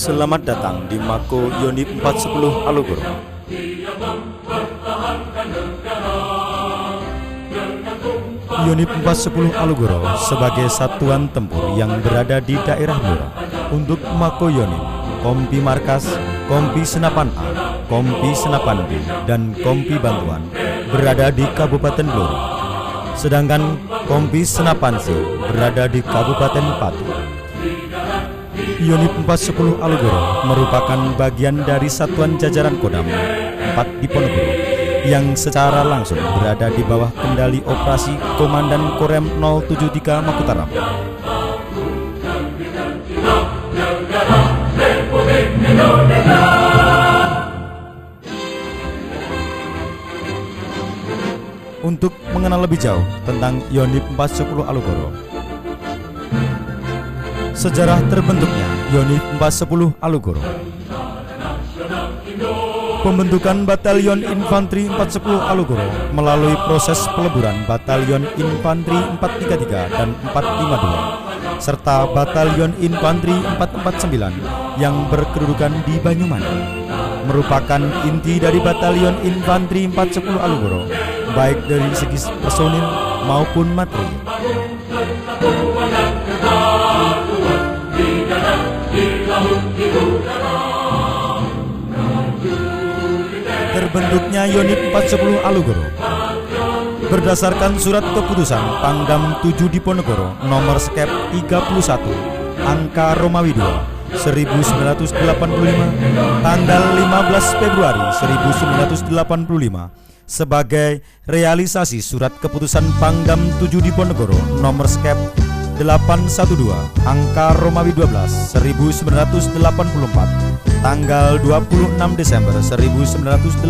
Selamat datang di Mako Yonif 410 Alugoro. Yonif 410 Alugoro sebagai satuan tempur yang berada di daerah Blora untuk Mako Yonif, Kompi Markas, Kompi Senapan A, Kompi Senapan B, dan Kompi Bantuan berada di Kabupaten Blora. Sedangkan Kompi Senapan C berada di Kabupaten Pati. Yonif 410 Alugoro merupakan bagian dari satuan jajaran Kodam 4 Diponegoro yang secara langsung berada di bawah kendali operasi Komandan Korem 073 Makutaram. Untuk mengenal lebih jauh tentang Yonif 410 Alugoro, sejarah terbentuknya Yonif 410 Alugoro. Pembentukan Batalion Infanteri 410 Alugoro melalui proses peleburan Batalion Infanteri 433 dan 452 serta Batalion Infanteri 449 yang berkedudukan di Banyumas merupakan inti dari Batalion Infanteri 410 Alugoro, baik dari segi personil maupun materi. Terbentuknya Yonif 410 Alugoro berdasarkan surat keputusan Pangdam 7 Diponegoro nomor skep 31 angka Romawi 2 1985 tanggal 15 Februari 1985 sebagai realisasi surat keputusan Pangdam 7 Diponegoro nomor skep 812 angka Romawi 12 1984 tanggal 26 Desember 1984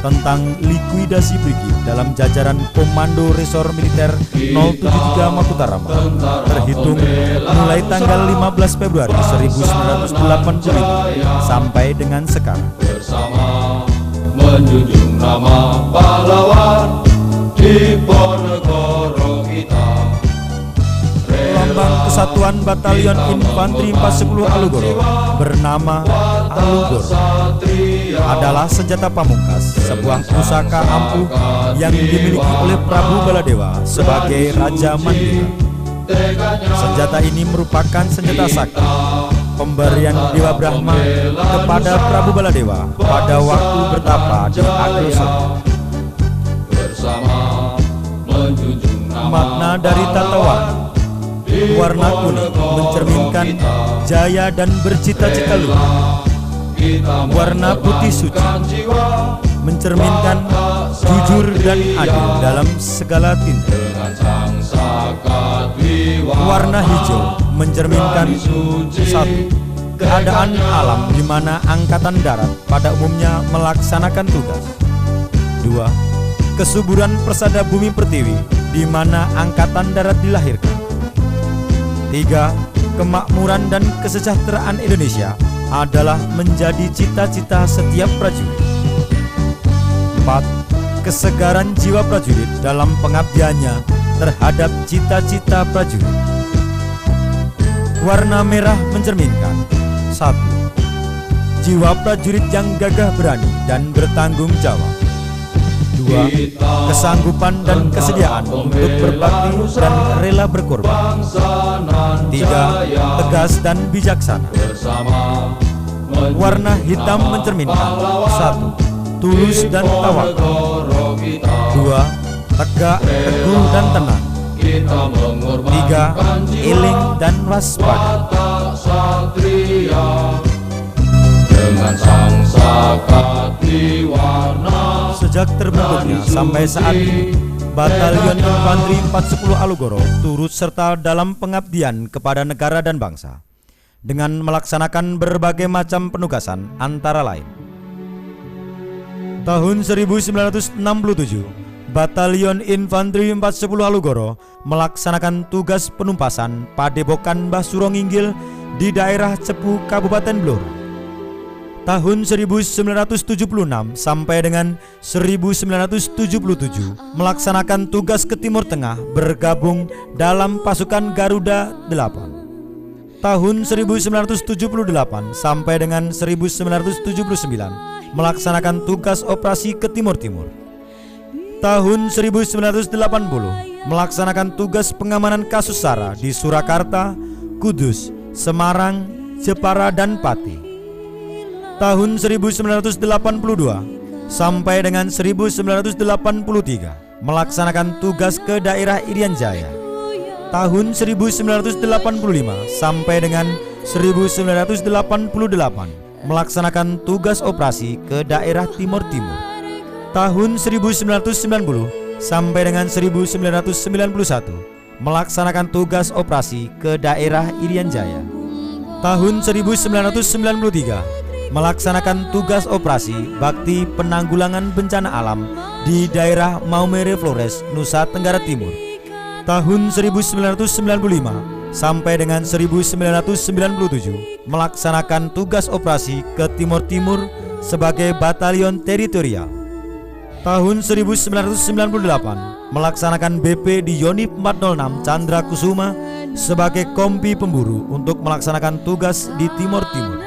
tentang likuidasi brigif dalam jajaran Komando Resor Militer 073 Makutarama terhitung mulai tanggal 15 Februari 1985 sampai dengan sekarang. Bersama menjunjung nama pahlawan Diponegoro kita. Lambang Kesatuan Batalion Infanteri 410 Alugoro bernama Alugoro adalah senjata pamungkas, sebuah pusaka ampuh yang dimiliki oleh Prabu Baladewa sebagai Raja Mandira. Senjata ini merupakan senjata sakti pemberian Dewa Brahma kepada Prabu Baladewa pada waktu bertapa di Agrosari. Makna dari tata warna kuning mencerminkan jaya dan bercita-cita luhur. Warna putih suci mencerminkan jujur dan adil dalam segala tindak. Warna hijau mencerminkan satu, keadaan alam di mana angkatan darat pada umumnya melaksanakan tugas. Dua, kesuburan persada bumi pertiwi di mana angkatan darat dilahirkan. Tiga, kemakmuran dan kesejahteraan Indonesia adalah menjadi cita-cita setiap prajurit. 4. Kesegaran jiwa prajurit dalam pengabdiannya terhadap cita-cita prajurit. Warna merah mencerminkan 1. Jiwa prajurit yang gagah berani dan bertanggung jawab. 2. Kesanggupan dan kesediaan untuk berbakti dan rela berkorban. 3. Tegas dan bijaksana. Warna hitam mencerminkan 1. Tulus dan tawakal. 2. Tegak, teguh dan tenang. 3. Iling dan waspada. Dengan sang sakati warna. Sejak terbentuknya sampai saat ini, Batalion Infanteri 410 Alugoro turut serta dalam pengabdian kepada negara dan bangsa dengan melaksanakan berbagai macam penugasan, antara lain tahun 1967 Batalion Infanteri 410 Alugoro melaksanakan tugas penumpasan Padepokan Mbah Suronginggil di daerah Cepu, Kabupaten Blora. Tahun 1976 sampai dengan 1977 melaksanakan tugas ke Timur Tengah bergabung dalam pasukan Garuda 8. Tahun 1978 sampai dengan 1979 melaksanakan tugas operasi ke Timur-Timur. Tahun 1980 melaksanakan tugas pengamanan kasus SARA di Surakarta, Kudus, Semarang, Jepara, dan Pati. Tahun 1982 sampai dengan 1983 melaksanakan tugas ke daerah Irian Jaya. Tahun 1985 sampai dengan 1988 melaksanakan tugas operasi ke daerah Timur Timur. Tahun 1990 sampai dengan 1991 melaksanakan tugas operasi ke daerah Irian Jaya. Tahun 1993 melaksanakan tugas operasi bakti penanggulangan bencana alam di daerah Maumere Flores, Nusa Tenggara Timur. Tahun 1995 sampai dengan 1997 melaksanakan tugas operasi ke Timur Timur sebagai batalion teritorial. Tahun 1998 melaksanakan BP di Yonif 406 Chandra Kusuma sebagai kompi pemburu untuk melaksanakan tugas di Timur Timur.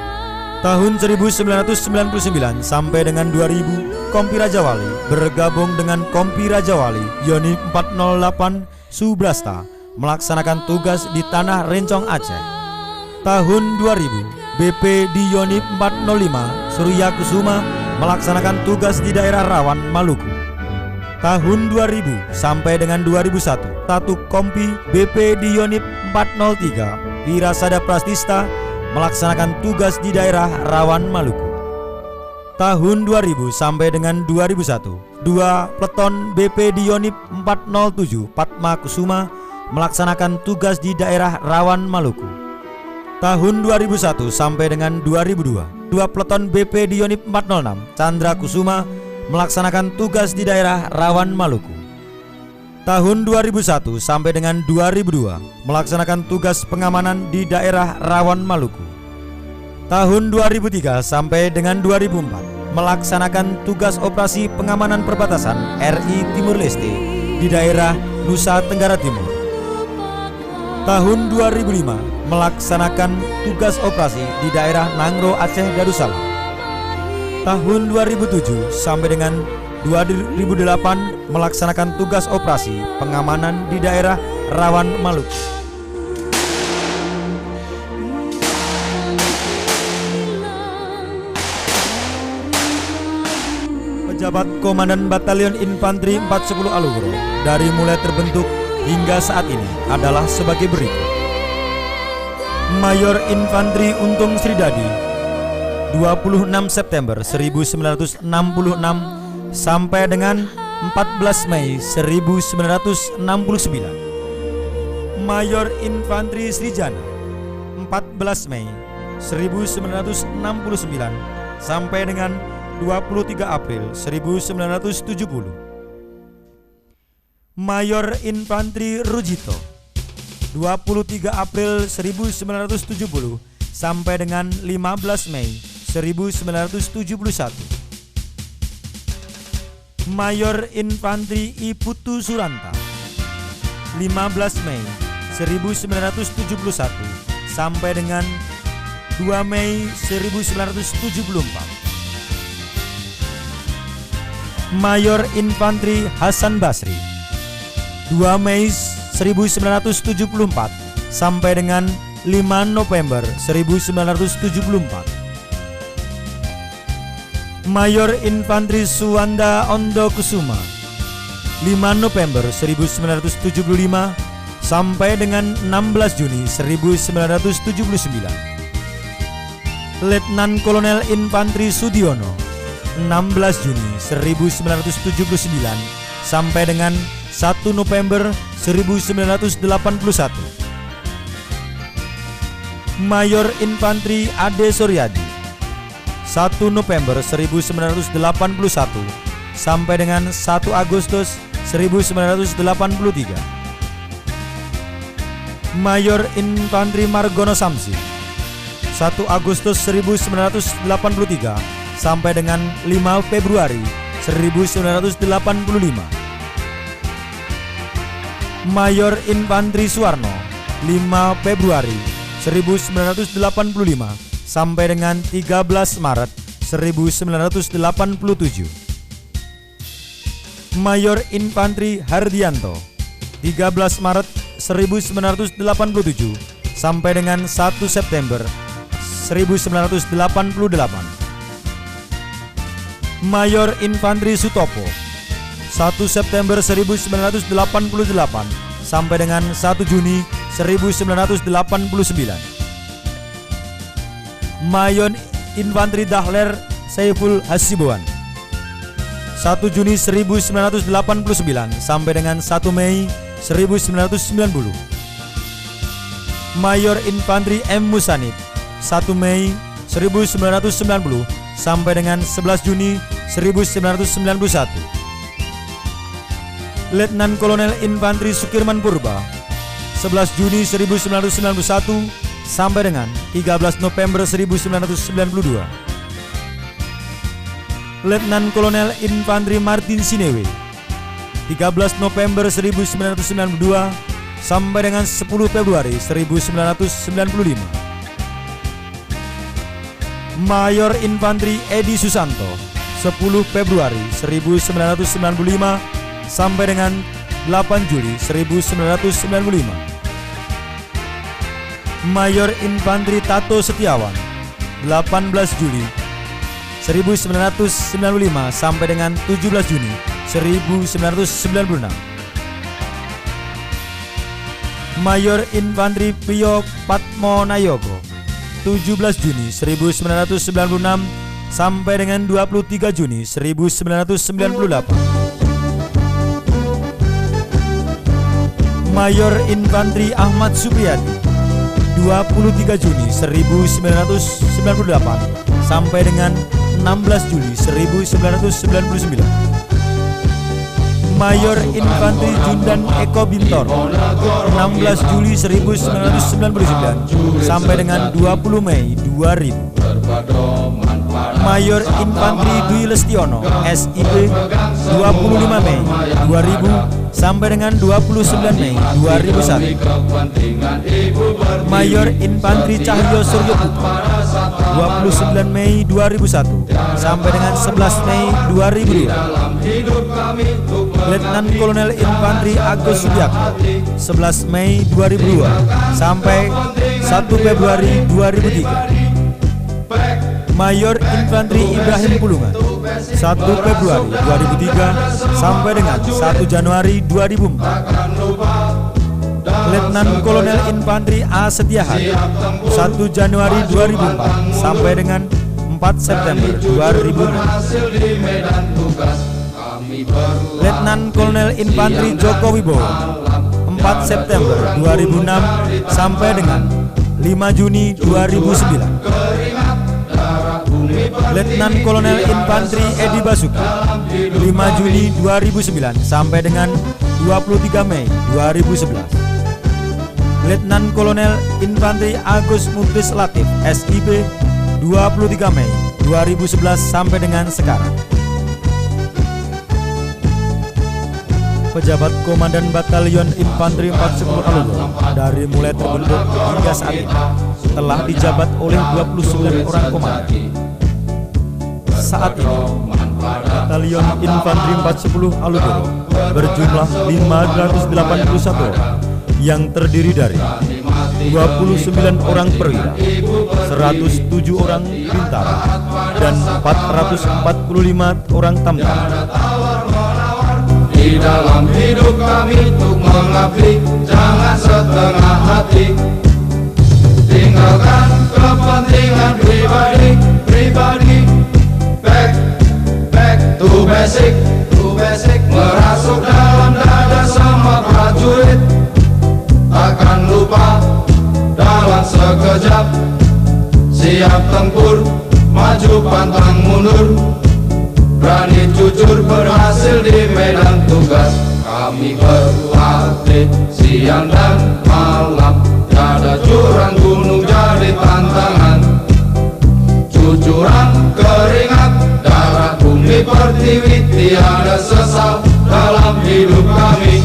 Tahun 1999 sampai dengan 2000 Kompi Rajawali bergabung dengan Kompi Rajawali Yonif 408 Subrasta melaksanakan tugas di Tanah Rencong Aceh. Tahun 2000 BP di Yonif 405 Surya Kusuma melaksanakan tugas di daerah Rawan, Maluku. Tahun 2000 sampai dengan 2001 Tatu Kompi BP di Yonif 403 Wirasada Prastista melaksanakan tugas di daerah Rawan, Maluku. Tahun 2000 sampai dengan 2001 2 Pleton BP di Yonif 407 Padma Kusuma melaksanakan tugas di daerah Rawan, Maluku. Tahun 2001 sampai dengan 2002 2 Pleton BP di Yonif 406 Chandra Kusuma melaksanakan tugas di daerah Rawan, Maluku. Tahun 2001 sampai dengan 2002 melaksanakan tugas pengamanan di daerah Rawan, Maluku. Tahun 2003 sampai dengan 2004 melaksanakan tugas operasi pengamanan perbatasan RI Timur Leste di daerah Nusa Tenggara Timur. Tahun 2005 melaksanakan tugas operasi di daerah Nangro Aceh Darussalam. Tahun 2007 sampai dengan 2008 melaksanakan tugas operasi pengamanan di daerah Rawan, Maluku. Pejabat Komandan Batalion Infanteri 410 Alugoro dari mulai terbentuk hingga saat ini adalah sebagai berikut. Mayor Infanteri Untung Sridadi 26 September 1966 sampai dengan 14 Mei 1969. Mayor Infanteri Srijana 14 Mei 1969 sampai dengan 23 April 1970. Mayor Infanteri Rujito 23 April 1970 sampai dengan 15 Mei 1971. Mayor Infanteri Iputu Suranta 15 Mei 1971 sampai dengan 2 Mei 1974. Mayor Infanteri Hasan Basri 2 Mei 1974 sampai dengan 5 November 1974. Mayor Infanteri Suwanda Ondo Kusuma 5 November 1975 sampai dengan 16 Juni 1979. Letnan Kolonel Infanteri Sudiono 16 Juni 1979 sampai dengan 1 November 1981. Mayor Infanteri Ade Suryadi 1 November 1981 sampai dengan 1 Agustus 1983. Mayor Infanteri Margono Samsi 1 Agustus 1983 sampai dengan 5 Februari 1985. Mayor Infanteri Suwarno 5 Februari 1985 sampai dengan 13 Maret 1987. Mayor Infantri Hardianto 13 Maret 1987 sampai dengan 1 September 1988. Mayor Infantri Sutopo 1 September 1988 sampai dengan 1 Juni 1989. Mayor Infantri Dahler Saiful Hasibuan 1 Juni 1989 sampai dengan 1 Mei 1990. Mayor Infantri M. Musanid 1 Mei 1990 sampai dengan 11 Juni 1991. Letnan Kolonel Infantri Sukirman Purba 11 Juni 1991 sampai dengan 13 November 1992. Letnan Kolonel Infantri Martin Sinewe 13 November 1992 sampai dengan 10 Februari 1995. Mayor Infantri Edi Susanto 10 Februari 1995 sampai dengan 8 Juli 1995. Mayor Infantri Tato Setiawan 18 Juli 1995 sampai dengan 17 Juni 1996. Mayor Infantri Pio Patmonayogo 17 Juni 1996 sampai dengan 23 Juni 1998. Mayor Infantri Ahmad Supriyadi 23 Juni 1998 sampai dengan 16 Juli 1999. Mayor Infantri Jundan Eko Bintoro 16 Juli 1999 sampai dengan 20 Mei 2000. Mayor Infantri Dwi Lestiono SIP 25 Mei 2000 sampai dengan 29 Mei 2001. Mayor Infantri Cahyo Suryo Putra 29 Mei 2001 sampai dengan 11 Mei 2002. Letnan Kolonel Infantri Agus Subiakto 11 Mei 2002 sampai 1 Februari 2003. Mayor Infantri Ibrahim Pulungan 1 Februari 2003 sampai dengan 1 Januari 2004. Letnan Kolonel Infantri A. Setiahadi 1 Januari 2004 sampai dengan 4 September 2006. Letnan Kolonel Infantri Joko Wibowo 4 September 2006 sampai dengan 5 Juni 2009. Letnan Kolonel Infantri Edi Basuki 5 Juni 2009 sampai dengan 23 Mei 2011. Letnan Kolonel Infantri Agus Muklis Latif SIP 23 Mei 2011 sampai dengan sekarang. Pejabat Komandan Batalion Infantri 410 Alugoro dari mulai terbentuk hingga saat ini telah dijabat oleh 29 orang komandan. Saat ini Batalion Infantri 410 Alugoro berjumlah 581 orang yang terdiri dari 29 orang perwira, 107 orang bintara, dan 445 orang tamtama. Di dalam hidup kami untuk mengabdi, jangan setengah hati. Tinggalkan kepentingan pribadi. Back to basic. Merasuk dalam dada semua prajurit. Takkan lupa dalam sekejap. Siap tempur, maju pantang mundur. Berani jujur berhasil di medan tugas. Kami berlatih siang dan malam. Tiada jurang gunung jadi tantangan. Cucuran keringat, darah bumi pertiwi. Tiada sesal dalam hidup kami.